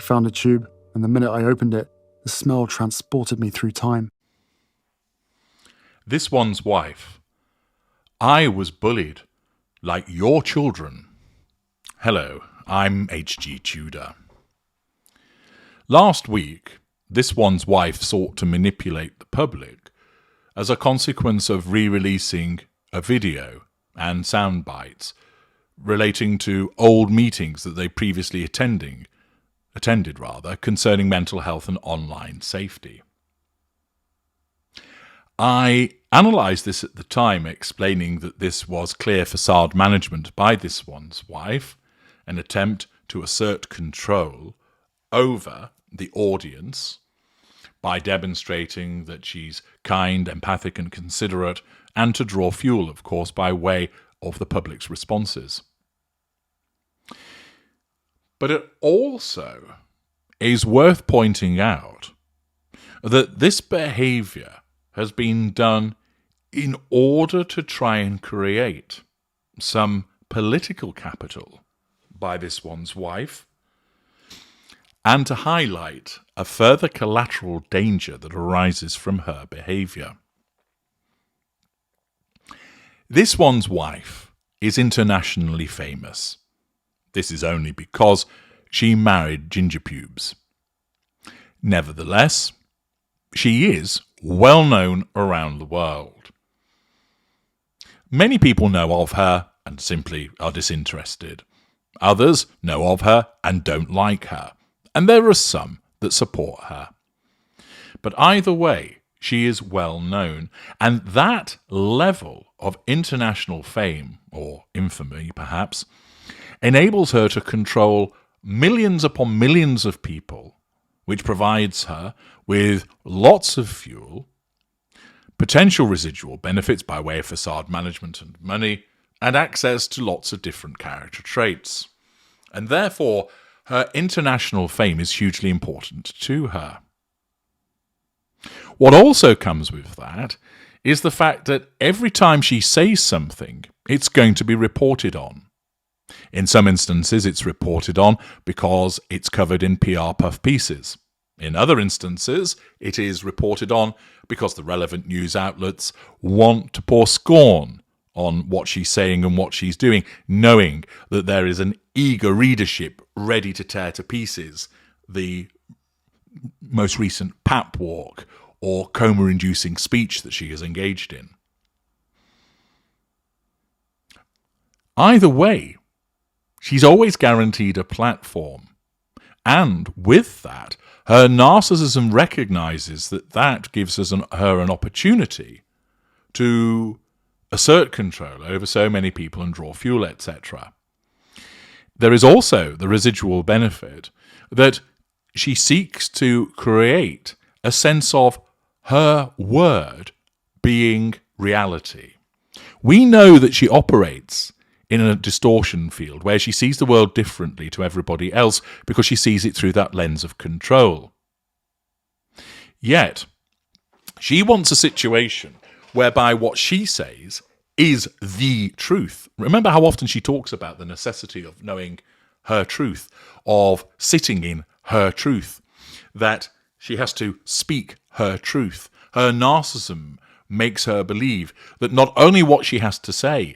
found a tube, and the minute I opened it, the smell transported me through time. This one's wife. I was bullied, like your children. Hello, I'm H.G. Tudor. Last week, this one's wife sought to manipulate the public as a consequence of re-releasing a video and sound bites relating to old meetings that they previously attended concerning mental health and online safety. I analysed this at the time, explaining that this was clear facade management by this one's wife, an attempt to assert control over the audience by demonstrating that she's kind, empathic and considerate, and to draw fuel, of course, by way of the public's responses. But it also is worth pointing out that this behaviour has been done in order to try and create some political capital by this one's wife, and to highlight a further collateral danger that arises from her behaviour. This one's wife is internationally famous. This is only because she married ginger pubes. Nevertheless, she is well known around the world. Many people know of her and simply are disinterested. Others know of her and don't like her. And there are some that support her. But either way, she is well known. And that level of international fame, or infamy perhaps, enables her to control millions upon millions of people, which provides her with lots of fuel, potential residual benefits by way of facade management and money, and access to lots of different character traits. And therefore, her international fame is hugely important to her. What also comes with that is the fact that every time she says something, it's going to be reported on. In some instances, it's reported on because it's covered in PR puff pieces. In other instances, it is reported on because the relevant news outlets want to pour scorn on what she's saying and what she's doing, knowing that there is an eager readership ready to tear to pieces the most recent pap walk or coma-inducing speech that she has engaged in. Either way, she's always guaranteed a platform. And with that, her narcissism recognises that gives her an opportunity to assert control over so many people and draw fuel, etc. There is also the residual benefit that she seeks to create a sense of her word being reality. We know that she operates in a distortion field where she sees the world differently to everybody else because she sees it through that lens of control. Yet, she wants a situation whereby what she says is the truth. Remember how often she talks about the necessity of knowing her truth, of sitting in her truth, that she has to speak her truth. Her narcissism makes her believe that not only what she has to say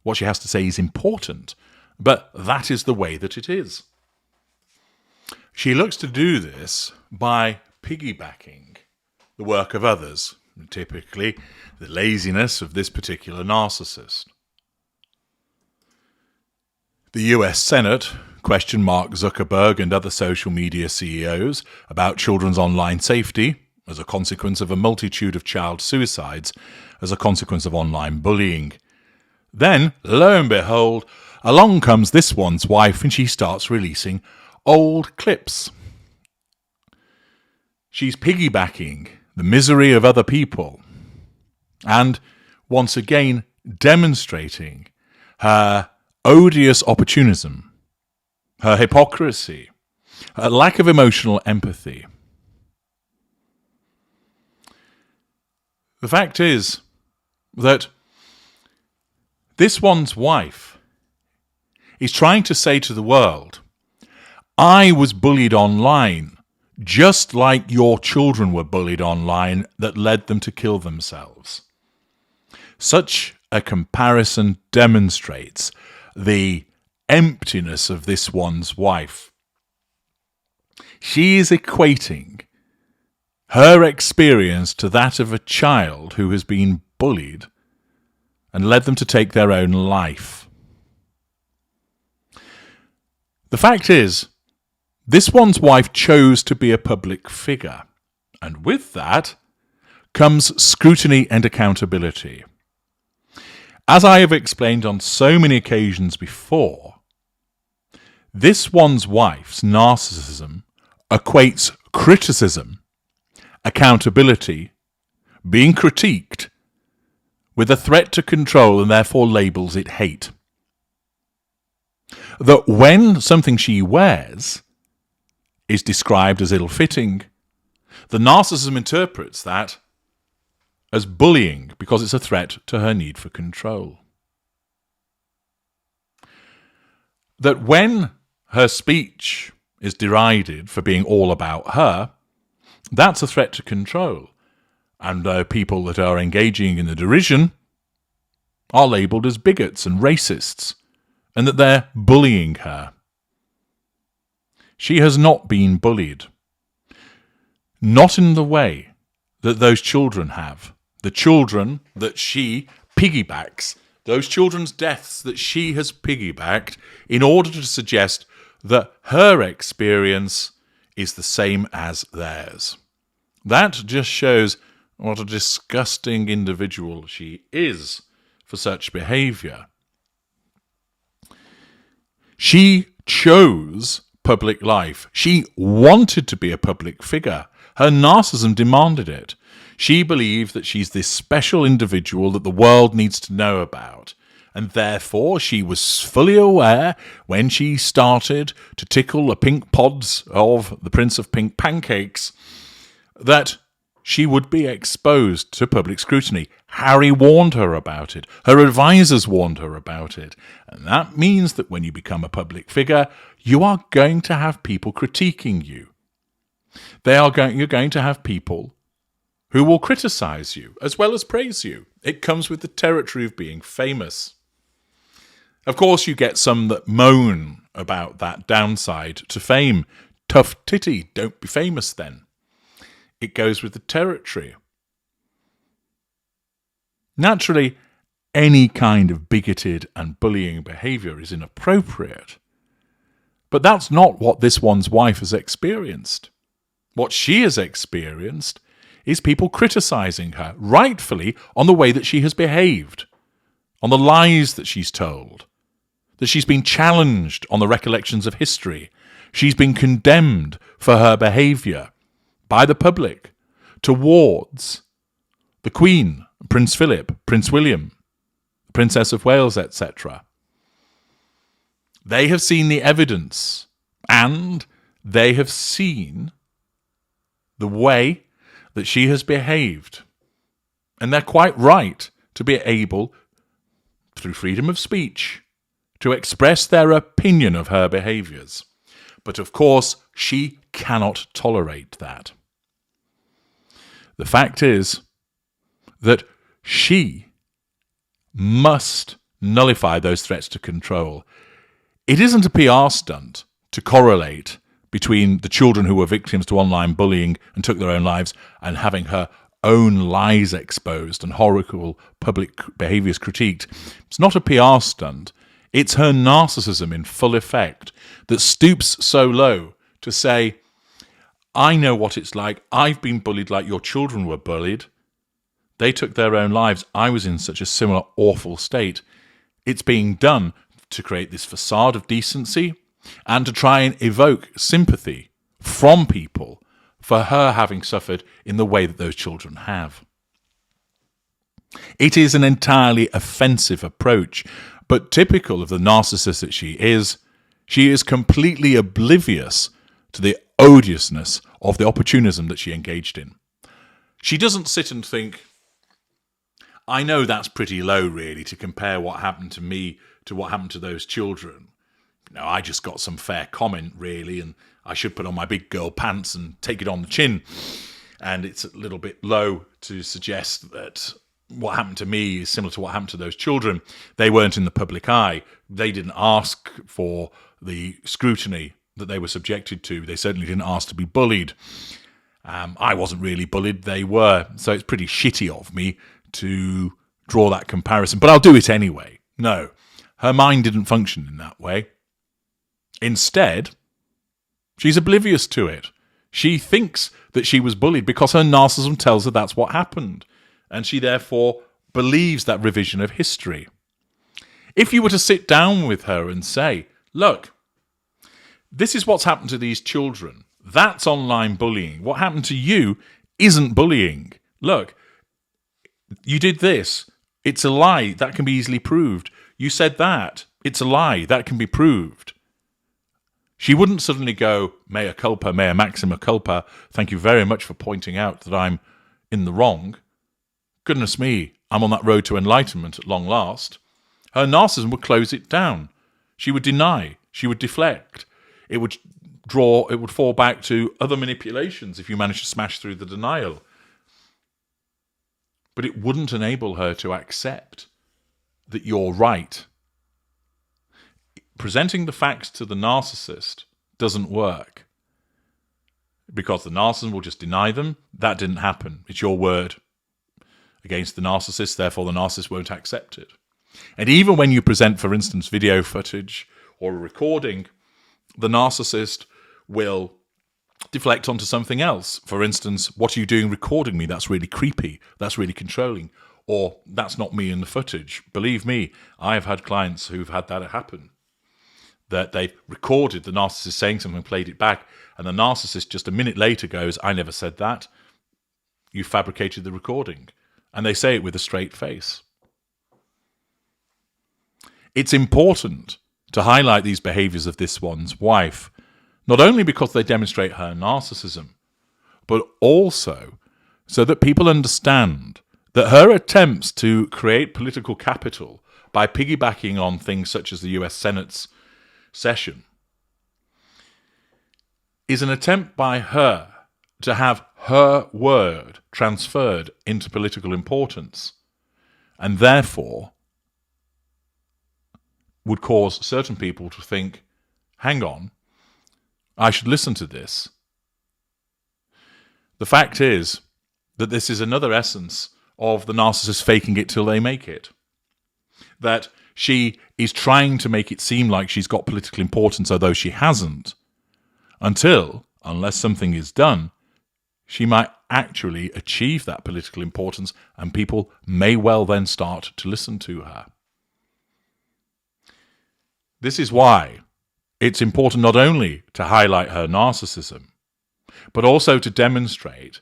is important, but that is the way that it is. She looks to do this by piggybacking the work of others, typically the laziness of this particular narcissist. The US Senate questioned Mark Zuckerberg and other social media CEOs about children's online safety as a consequence of a multitude of child suicides as a consequence of online bullying. Then, lo and behold, along comes this one's wife and she starts releasing old clips. She's piggybacking the misery of other people and, once again, demonstrating her odious opportunism, her hypocrisy, her lack of emotional empathy. The fact is that this one's wife is trying to say to the world, I was bullied online, just like your children were bullied online that led them to kill themselves. Such a comparison demonstrates the emptiness of this one's wife. She is equating her experience to that of a child who has been bullied and led them to take their own life. The fact is, this one's wife chose to be a public figure, and with that comes scrutiny and accountability. As I have explained on so many occasions before, this one's wife's narcissism equates criticism, accountability, being critiqued, with a threat to control, and therefore labels it hate. That when something she wears is described as ill-fitting, the narcissism interprets that as bullying because it's a threat to her need for control. That when her speech is derided for being all about her, that's a threat to control, and people that are engaging in the derision are labelled as bigots and racists, and that they're bullying her. She has not been bullied. Not in the way that those children have. The children that she piggybacks, those children's deaths that she has piggybacked in order to suggest that her experience is the same as theirs. That just shows what a disgusting individual she is for such behaviour. She chose public life. She wanted to be a public figure. Her narcissism demanded it. She believed that she's this special individual that the world needs to know about. And therefore she was fully aware when she started to tickle the pink pods of the Prince of Pink Pancakes that she would be exposed to public scrutiny. Harry warned her about it. Her advisors warned her about it. And that means that when you become a public figure, you are going to have people critiquing you. You're going to have people who will criticize you as well as praise you. It comes with the territory of being famous. Of course, you get some that moan about that downside to fame. Tough titty, don't be famous then. It goes with the territory. Naturally, any kind of bigoted and bullying behaviour is inappropriate. But that's not what this one's wife has experienced. What she has experienced is people criticising her, rightfully, on the way that she has behaved, on the lies that she's told, that she's been challenged on the recollections of history. She's been condemned for her behaviour by the public towards the Queen, Prince Philip, Prince William, the Princess of Wales, etc. They have seen the evidence, and they have seen the way that she has behaved. And they're quite right to be able, through freedom of speech, to express their opinion of her behaviours. But of course, she cannot tolerate that. The fact is that she must nullify those threats to control. It isn't a PR stunt to correlate between the children who were victims to online bullying and took their own lives and having her own lies exposed and horrible public behaviours critiqued. It's not a PR stunt. It's her narcissism in full effect that stoops so low to say, I know what it's like. I've been bullied like your children were bullied. They took their own lives. I was in such a similar awful state. It's being done to create this facade of decency and to try and evoke sympathy from people for her having suffered in the way that those children have. It is an entirely offensive approach, but typical of the narcissist that she is completely oblivious to the odiousness of the opportunism that she engaged in. She doesn't sit and think, I know that's pretty low really to compare what happened to me to what happened to those children. no, I just got some fair comment, really, and I should put on my big girl pants and take it on the chin. And it's a little bit low to suggest that what happened to me is similar to what happened to those children. They weren't in the public eye. They didn't ask for the scrutiny that they were subjected to. They certainly didn't ask to be bullied. I wasn't really bullied. They were. So it's pretty shitty of me to draw that comparison. But I'll do it anyway. No, her mind didn't function in that way. Instead, she's oblivious to it. She thinks that she was bullied because her narcissism tells her that's what happened. And she therefore believes that revision of history. If you were to sit down with her and say, look, this is what's happened to these children. That's online bullying. What happened to you isn't bullying. Look, you did this. It's a lie. That can be easily proved. You said that. It's a lie. That can be proved. She wouldn't suddenly go, mea culpa, mea maxima culpa. Thank you very much for pointing out that I'm in the wrong. Goodness me, I'm on that road to enlightenment at long last. Her narcissism would close it down. She would deny. She would deflect. It would fall back to other manipulations if you manage to smash through the denial. But it wouldn't enable her to accept that you're right. Presenting the facts to the narcissist doesn't work because the narcissist will just deny them. That didn't happen. It's your word against the narcissist, therefore the narcissist won't accept it. And even when you present, for instance, video footage or a recording, the narcissist will deflect onto something else. For instance, what are you doing recording me? That's really creepy. That's really controlling. Or that's not me in the footage. Believe me, I have had clients who've had that happen. That they've recorded the narcissist saying something, played it back, and the narcissist just a minute later goes, I never said that. You fabricated the recording. And they say it with a straight face. It's important to highlight these behaviours of this one's wife, not only because they demonstrate her narcissism, but also so that people understand that her attempts to create political capital by piggybacking on things such as the US Senate's session is an attempt by her to have her word transferred into political importance, and therefore would cause certain people to think, hang on, I should listen to this. The fact is that this is another essence of the narcissist faking it till they make it. That she is trying to make it seem like she's got political importance, although she hasn't, until, unless something is done, she might actually achieve that political importance, and people may well then start to listen to her. This is why it's important not only to highlight her narcissism, but also to demonstrate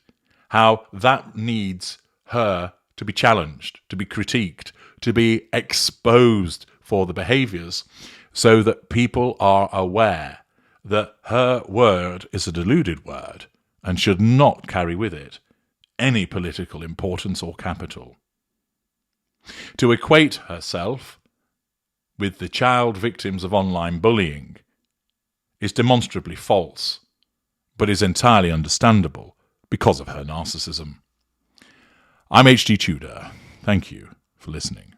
how that needs her to be challenged, to be critiqued, to be exposed for the behaviours, so that people are aware that her word is a deluded word and should not carry with it any political importance or capital. To equate herself with the child victims of online bullying is demonstrably false, but is entirely understandable because of her narcissism. I'm H.D. Tudor. Thank you for listening.